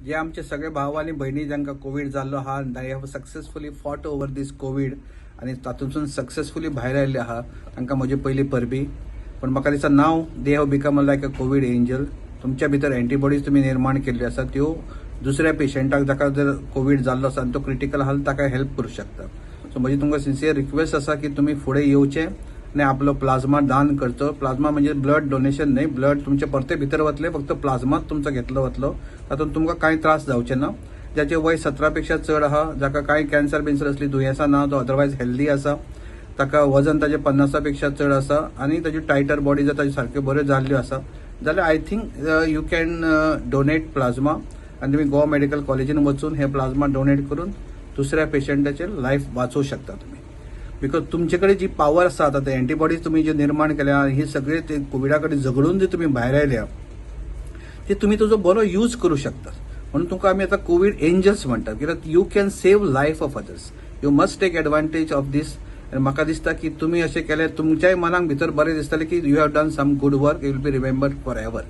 जे आमचे सगळे भाव आणि भयणी जांकां कोविड जाल्लो आहा, they have successfully fought over this Covid आणि तातूंतसून सक्सेसफुली भायर आयिल्ले आहा, तांकां म्हजी पयली परबी. पण म्हाका दिसता now they have become like a Covid angel. तुमच्या भितर एंटीबॉडीज तुम्ही निर्माण केल्ली आसा, त्यो दुसऱ्या पेशंटाक जाका जर कोविड जाल्लो आसा आनी तो क्रिटिकल आहा ताका हेल्प करूं शकता. सो म्हजी तुमकां सिन्सियर रिक्वेस्ट आसा की तुम्ही फुडें येवचें आणि आपलो प्लाझ्मा दान करचो. प्लाझ्मा म्हणजे ब्लड डोनेशन न्हय, ब्लड तुमचे परते भितर वतले, फक्त प्लाझ्माच तुमचो घेतलो वतलो. तातूंत तुमकां कांय त्रास जावचे ना. ज्याचे वय 17 पेक्षा चड आहा, जाका कांय कॅन्सर बिन्सर असली दुयेंसां ना, तो अदरवायज हेल्दी आसा, ताका वजन ताजे 50 पेक्षा चड आसा आणि ताजी टायटर बॉडी जर ताजी सारक्यो बऱ्यो जाल्ल्यो आसा जाल्यार I think you can donate plasma आणि तुम्ही गोवा मेडिकल कॉलेजीन वचून हे प्लाझ्मा डोनेट करून दुसऱ्या पेशंटाचे लायफ वाचवू शकता तुम्ही. बिकॉज तुमचे कडेन जी पॉवर आसा, आता ते अँटीबॉडीज तुम्ही जे निर्माण केल्या, ही सगळे ते कोविडा कडेन झगडून जे तुम्ही भायर आयल्या, ते तुम्ही तुजो बरो यूज करू शकता. म्हणून तुमकां आमी आतां कोविड एंजल्स म्हणटात, कित्याक you can save life of others. You must take advantage of these. आनी म्हाका दिसता की तुमी अशें केलें, तुमच्याय मनाक भितर बरें दिसतलें की you have done some good work, you will be remembered for ever.